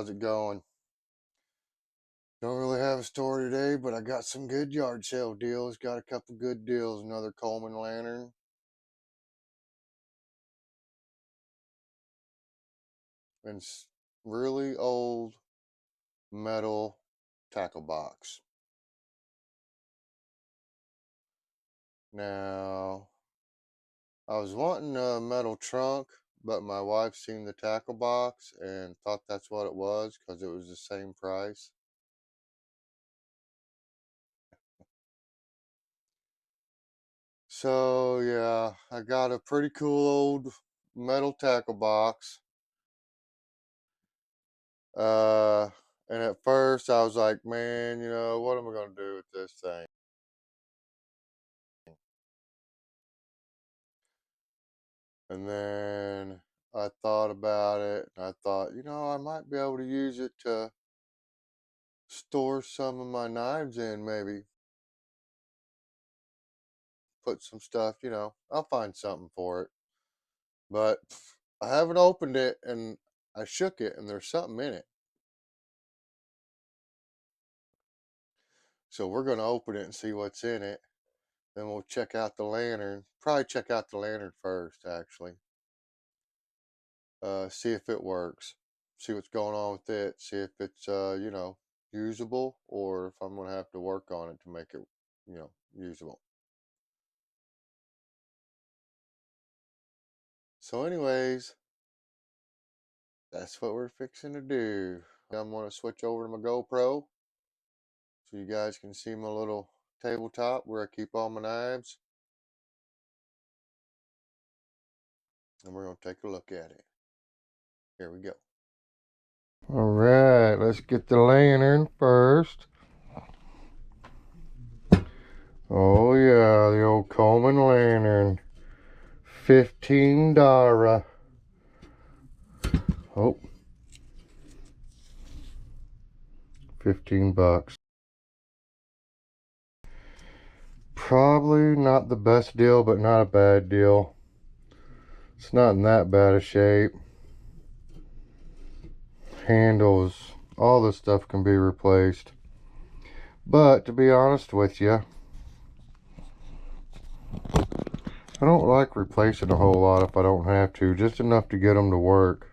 how's it going? Don't really have a story today, but I got some good yard sale deals. Got a couple good deals. Another Coleman lantern. And really old metal tackle box. Now, I was wanting a metal trunk, but my wife seen the tackle box and thought that's what it was because it was the same price. So yeah, I got a pretty cool old metal tackle box. And at first I was like, man, what am I gonna do with this thing? And then I thought about it, and I thought, I might be able to use it to store some of my knives in, maybe put some stuff, I'll find something for it. But I haven't opened it, and I shook it, and there's something in it. So we're gonna open it and see what's in it. Then we'll check out the lantern. Probably check out the lantern first, actually. See if it works. See what's going on with it. See if it's, usable, or if I'm gonna have to work on it to make it, usable. So, anyways, that's what we're fixing to do. I'm gonna switch over to my GoPro so you guys can see my little tabletop where I keep all my knives. And we're gonna take a look at it. Here we go. All right, let's get the lantern first. Oh yeah, the old Coleman lantern. $15. Oh, 15 bucks. Probably not the best deal, but not a bad deal. It's not in that bad a shape. Handles, all this stuff can be replaced. But to be honest with you, I don't like replacing a whole lot if I don't have to. Just enough to get them to work.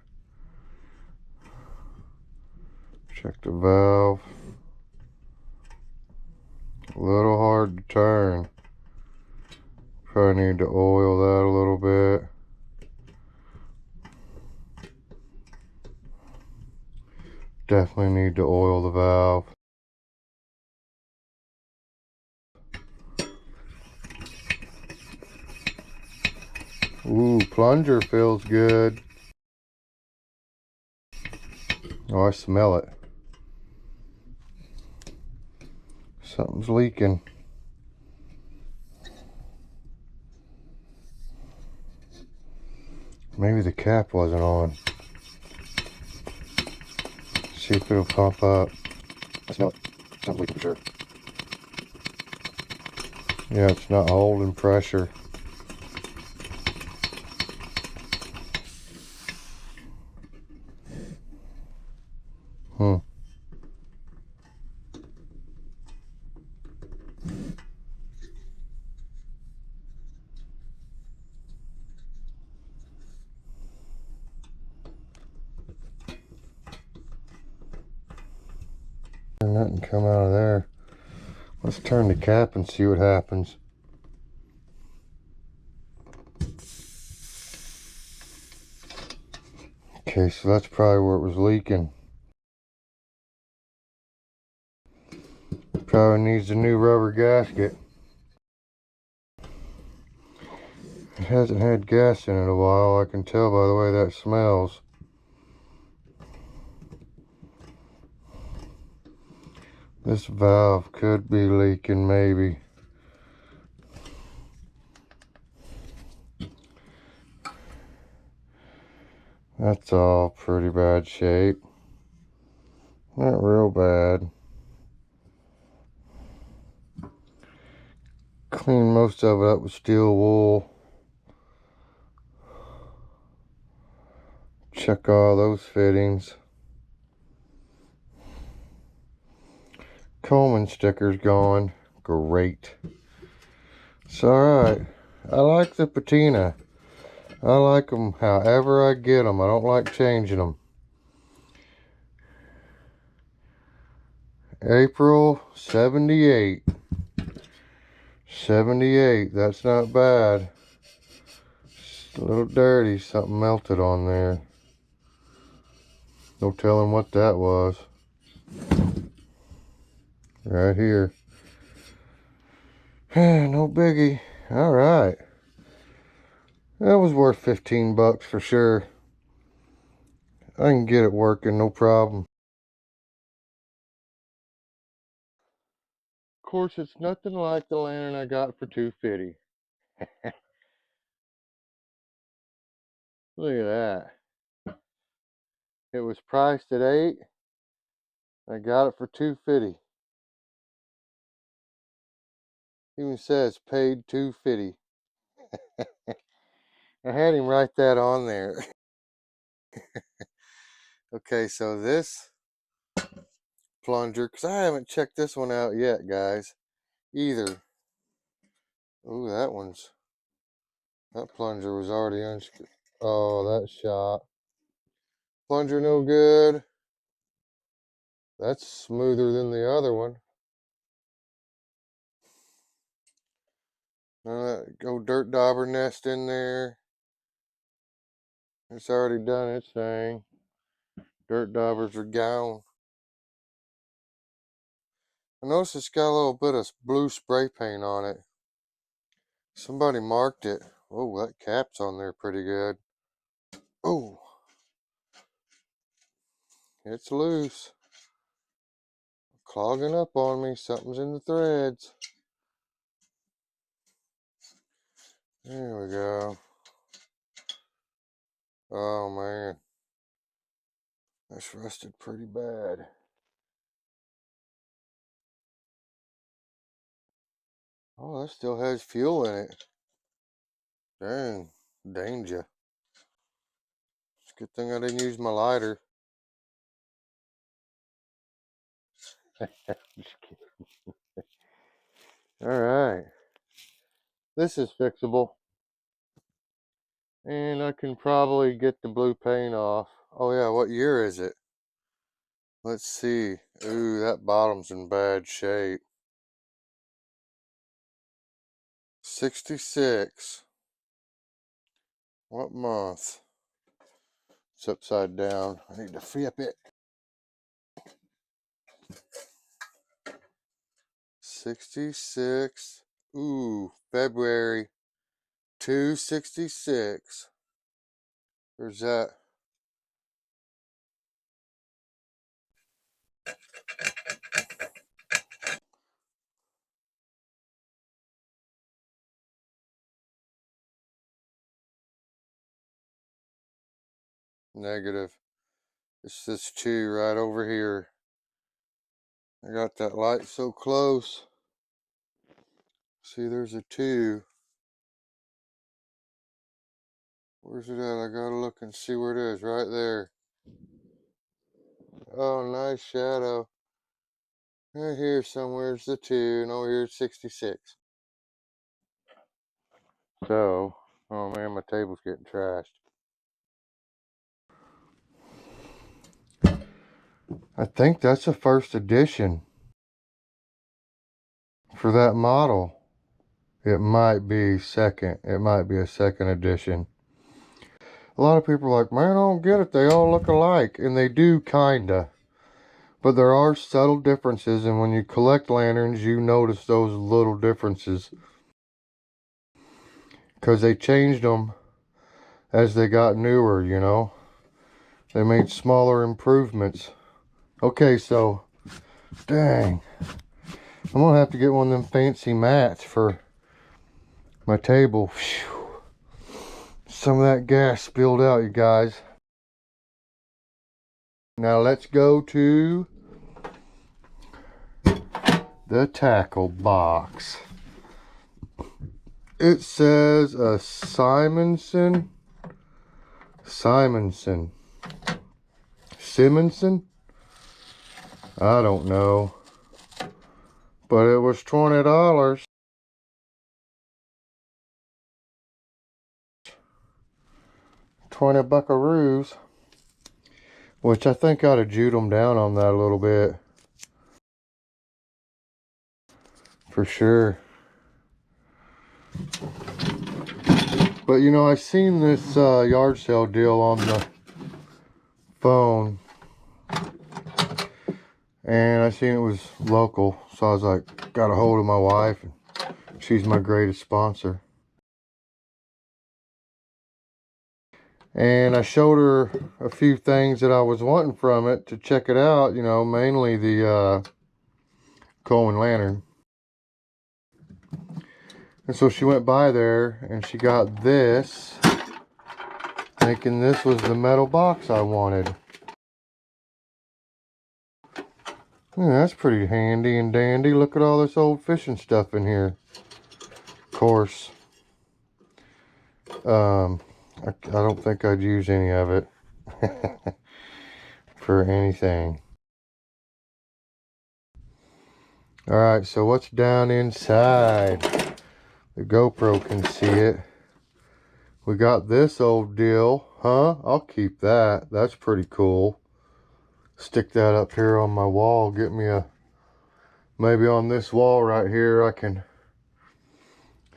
Check the valve. A little hard to turn. Probably need to oil that a little bit. Definitely need to oil the valve. Ooh, plunger feels good. Oh, I smell it. Something's leaking. Maybe the cap wasn't on. See if it'll pop up. I smell it. Something's leaking for sure. Yeah, it's not holding pressure. Nothing come out of there. Let's turn the cap and see what happens. Okay, so that's probably where it was leaking. Probably needs a new rubber gasket. It hasn't had gas in it a while. I can tell by the way that smells. This valve could be leaking, maybe. That's all pretty bad shape. Not real bad. Clean most of it up with steel wool. Check all those fittings. Coleman stickers going. Great. It's alright. I like the patina. I like them however I get them. I don't like changing them. April 78. 78. That's not bad. It's a little dirty. Something melted on there. No telling what that was. Right here. No biggie. Alright. That was worth 15 bucks for sure. I can get it working, no problem. Of course, it's nothing like the lantern I got for $2.50. Look at that. It was priced at $8. I got it for $2.50. Even says paid $2.50. I had him write that on there. Okay, so this plunger, because I haven't checked this one out yet, guys, either. Ooh, that plunger was already unscrewed. Oh, that shot. Plunger no good. That's smoother than the other one. Go dirt dauber nest in there. It's already done its thing. Dirt daubers are gone. I noticed it's got a little bit of blue spray paint on it. Somebody marked it. Oh, that cap's on there pretty good. Oh, it's loose. Clogging up on me. Something's in the threads. There we go. Oh man, that's rusted pretty bad. Oh, that still has fuel in it. Dang, danger. It's a good thing I didn't use my lighter. Just kidding. Alright. This is fixable. And I can probably get the blue paint off. Oh yeah, what year is it? Let's see. Ooh, that bottom's in bad shape. 66. What month? It's upside down. I need to flip it. 66. Ooh, February 266. Where's that? Negative. It's this 2 right over here. I got that light so close. See, there's a 2. Where's it at? I gotta look and see where it is. Right there. Oh, nice shadow. Right here somewhere's the 2, and over here's 66. So, oh man, my table's getting trashed. I think that's a first edition for that model. It might be second. It might be a second edition. A lot of people are like, man, I don't get it. They all look alike. And they do, kinda. But there are subtle differences. And when you collect lanterns, you notice those little differences. Because they changed them as they got newer, you know. They made smaller improvements. Okay, so, dang. I'm going to have to get one of them fancy mats for my table. Whew. Some of that gas spilled out, you guys. Now let's go to the tackle box. It says a Simonson. I don't know. But it was $20. 20 buckaroos. Which I think I'd have jewed them down on that a little bit. For sure. But you know, I seen this yard sale deal on the phone. And I seen it was local. So I was like, got a hold of my wife. And she's my greatest sponsor. And I showed her a few things that I was wanting from it to check it out. You know, mainly the Coleman lantern. And so she went by there and she got this, thinking this was the metal box I wanted. Yeah, that's pretty handy and dandy. Look at all this old fishing stuff in here. Of course, I don't think I'd use any of it for anything. Alright, so what's down inside? The GoPro can see it. We got this old deal. Huh? I'll keep that. That's pretty cool. Stick that up here on my wall. Get me a... Maybe on this wall right here I can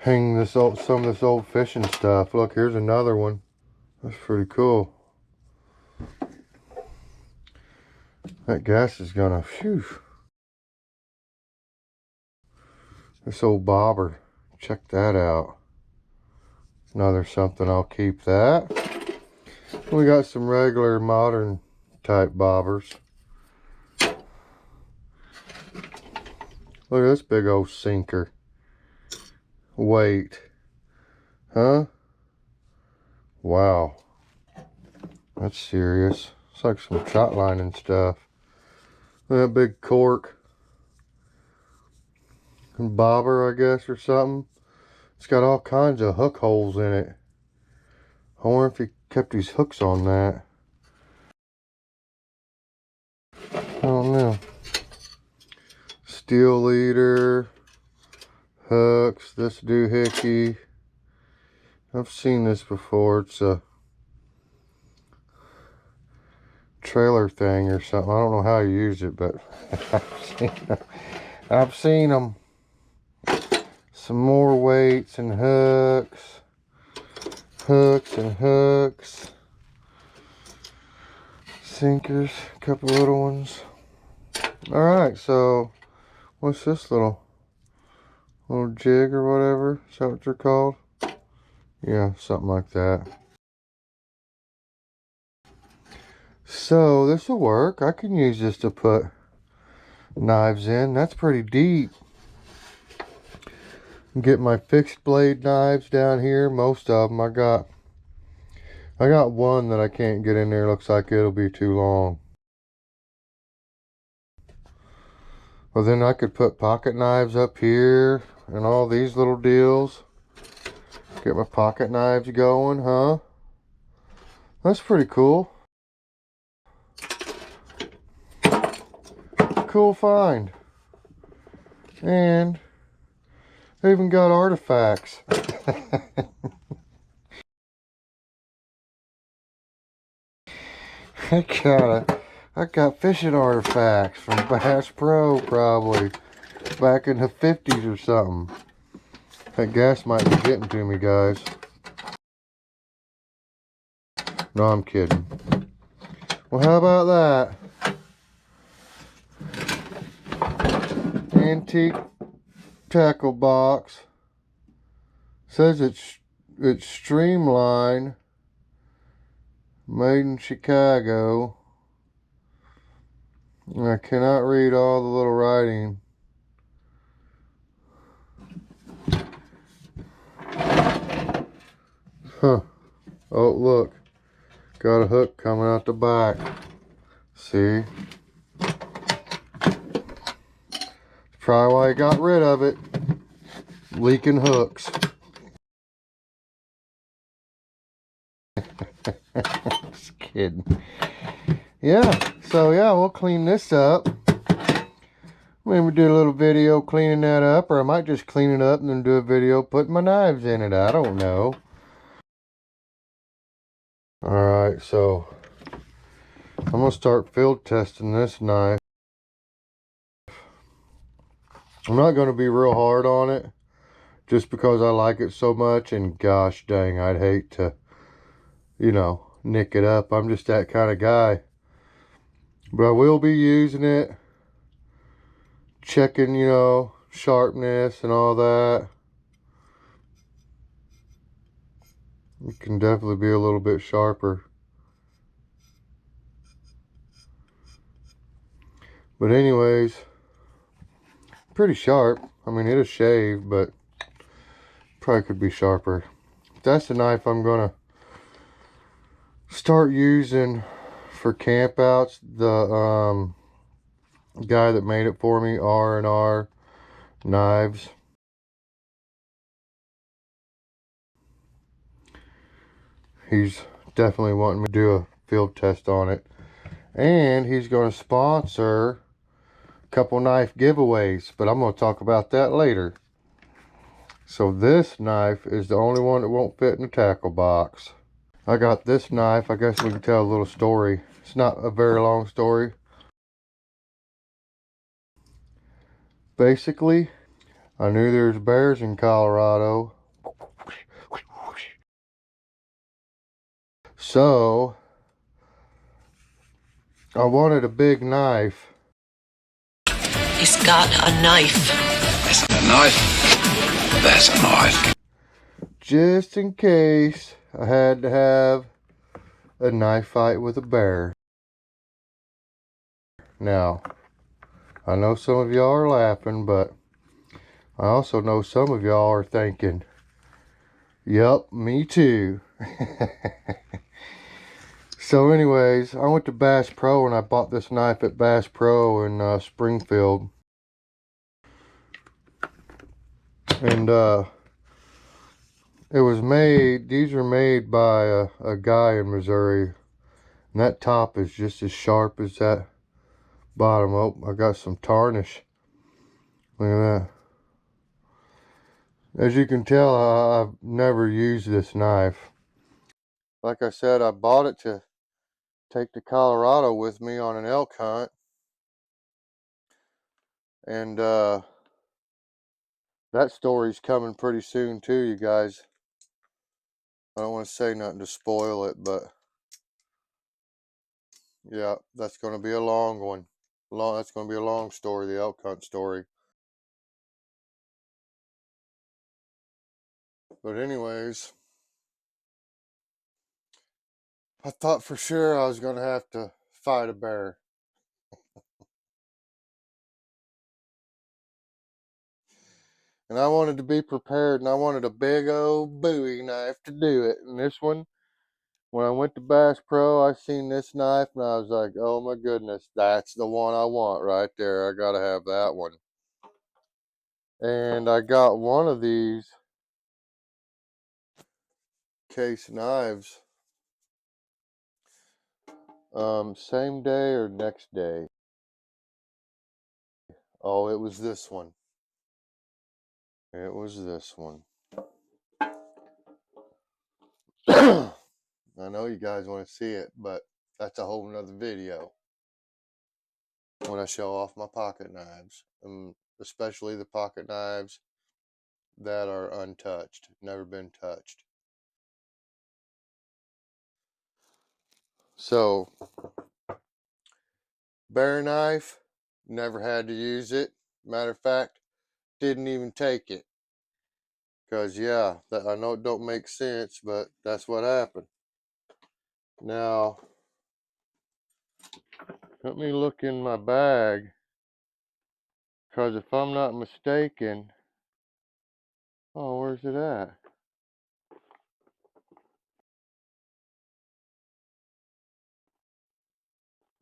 hang this old, some of this old fishing stuff. Look, here's another one. That's pretty cool. That gas is gonna... Phew. This old bobber. Check that out. Another something, I'll keep that. We got some regular modern type bobbers. Look at this big old sinker. Weight. Huh? Wow. That's serious. It's like some shot line and stuff. Look at that big cork. And bobber, I guess, or something. It's got all kinds of hook holes in it. I wonder if he kept these hooks on that. I don't know. Steel leader. Hooks. This doohickey. I've seen this before. It's a trailer thing or something. I don't know how you use it, but I've seen them. Some more weights and hooks. Hooks and hooks. Sinkers, a couple little ones. Alright, so what's this little jig or whatever? Is that what they're called? Yeah, something like that. So this will work. I can use this to put knives in. That's pretty deep. Get my fixed blade knives down here. Most of them. I got one that I can't get in there. Looks like it'll be too long. Well, then I could put pocket knives up here and all these little deals. Get my pocket knives going, huh? That's pretty cool. Cool find. And they even got artifacts. I got fishing artifacts from Bass Pro, probably back in the 50s or something. That gas might be getting to me, guys. No, I'm kidding. Well, how about that? Antique tackle box. Says it's streamlined, made in Chicago. I cannot read all the little writing. Huh. Oh, look. Got a hook coming out the back. See? Probably why I got rid of it. Leaking hooks. Just kidding. Yeah, so yeah, we'll clean this up. Maybe do a little video cleaning that up, or I might just clean it up and then do a video putting my knives in it. I don't know. Alright, so I'm going to start field testing this knife. I'm not going to be real hard on it, just because I like it so much, and gosh dang, I'd hate to, you know, nick it up. I'm just that kind of guy. But I will be using it, checking, you know, sharpness and all that. It can definitely be a little bit sharper. But anyways, pretty sharp. I mean, it'll shave, but probably could be sharper. That's the knife I'm gonna start using for campouts. The guy that made it for me, R&R Knives. He's definitely wanting me to do a field test on it. And he's going to sponsor a couple knife giveaways, but I'm going to talk about that later. So this knife is the only one that won't fit in the tackle box. I got this knife. I guess we can tell a little story. It's not a very long story. Basically, I knew there was bears in Colorado. So I wanted a big knife. He's got a knife. Is it a knife? There's a knife. Just in case I had to have a knife fight with a bear. Now, I know some of y'all are laughing, but I also know some of y'all are thinking, yup, me too. So anyways, I went to Bass Pro and I bought this knife at Bass Pro in Springfield. And it was made, these are made by a guy in Missouri. And that top is just as sharp as that bottom. Oh, I got some tarnish. Look at that. As you can tell, I've never used this knife. Like I said, I bought it to take to Colorado with me on an elk hunt. And that story's coming pretty soon too, you guys. I don't want to say nothing to spoil it, but yeah, that's going to be a long one. That's going to be a long story, the elk hunt story. But anyways, I thought for sure I was going to have to fight a bear. And I wanted to be prepared, and I wanted a big old Bowie knife to do it. And this one, when I went to Bass Pro, I seen this knife, and I was like, oh my goodness, that's the one I want right there. I got to have that one. And I got one of these case knives same day or next day. Oh, it was this one. It was this one. I know you guys want to see it, but that's a whole nother video when I show off my pocket knives, especially the pocket knives that are untouched, never been touched. So, bear knife, never had to use it. Matter of fact, didn't even take it. Because, yeah, I know it don't make sense, but that's what happened. Now, let me look in my bag. Because if I'm not mistaken, oh, where's it at?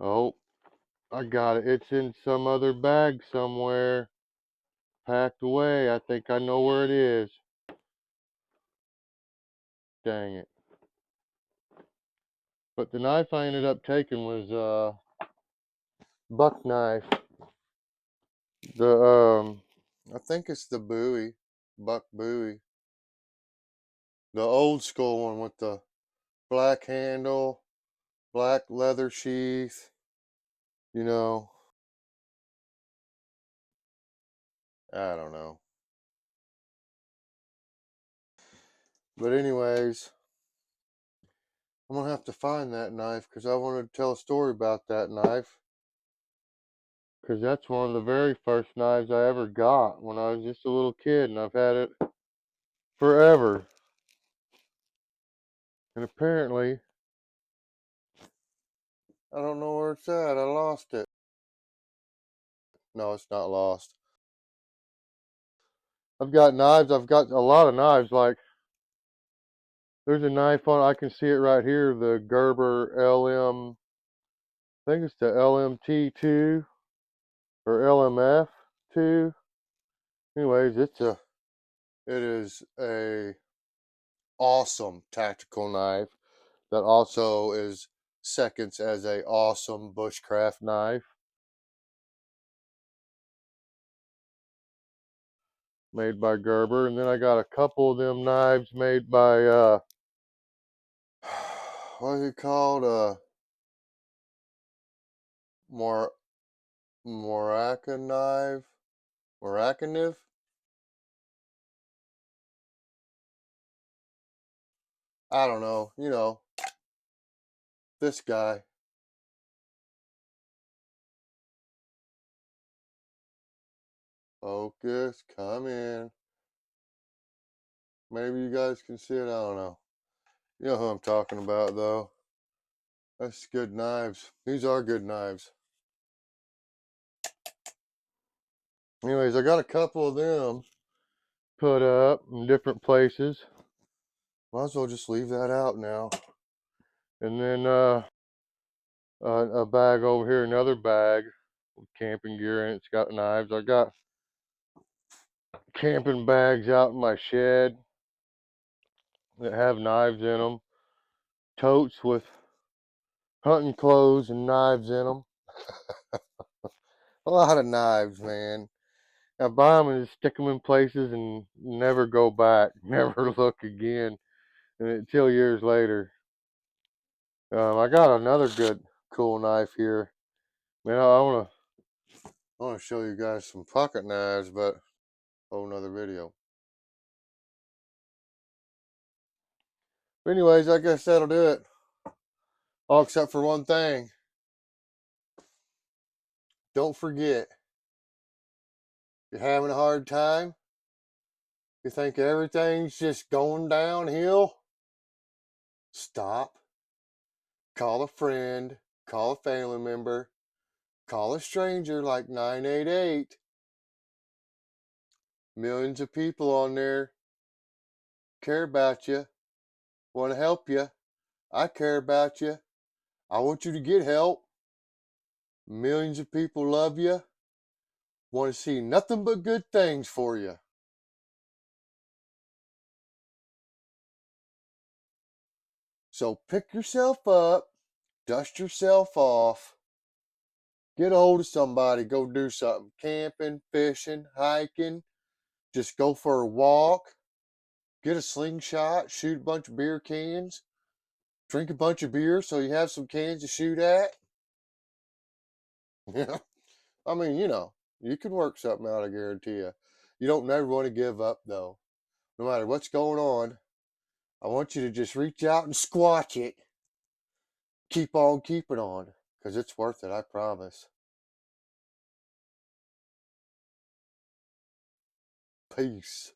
Oh, I got it. It's in some other bag somewhere, packed away. I think I know where it is. Dang it. But the knife I ended up taking was buck knife. The I think it's the Bowie, Buck Bowie, the old school one with the black handle, black leather sheath. You know, I don't know. But anyways, I'm gonna have to find that knife because I wanted to tell a story about that knife. Because that's one of the very first knives I ever got when I was just a little kid, and I've had it forever. And apparently, I don't know where it's at. I lost it. No, it's not lost. I've got knives. I've got a lot of knives. Like, there's a knife on, I can see it right here, the Gerber LM, I think it's the LMT2 or LMF2. Anyways, it is a awesome tactical knife that also is seconds as a awesome bushcraft knife made by Gerber. And then I got a couple of them knives made by what is it called? Mor Morakaniv? Morakaniv? I don't know. You know, this guy. Focus, come in. Maybe you guys can see it. I don't know. You know who I'm talking about, though. That's good knives. These are good knives. Anyways, I got a couple of them put up in different places. Might as well just leave that out now. And then a bag over here, another bag with camping gear in it. It's got knives. I got camping bags out in my shed that have knives in them. Totes with hunting clothes and knives in them. A lot of knives, man. I buy them and just stick them in places and never go back, never look again until years later. I got another good, cool knife here. Man, I wanna show you guys some pocket knives, but whole nother video. But anyways, I guess that'll do it. All except for one thing. Don't forget, you're having a hard time. You think everything's just going downhill. Stop. Call a friend. Call a family member. Call a stranger like 988. Millions of people on there care about you, want to help you. I care about you. I want you to get help. Millions of people love you, want to see nothing but good things for you. So pick yourself up, dust yourself off, get a hold of somebody, go do something. Camping, fishing, hiking, just go for a walk, get a slingshot, shoot a bunch of beer cans, drink a bunch of beer so you have some cans to shoot at. Yeah. I mean, you can work something out, I guarantee you. You don't never want to give up, though. No matter what's going on, I want you to just reach out and squatch it. Keep on keeping on, because it's worth it, I promise. Peace.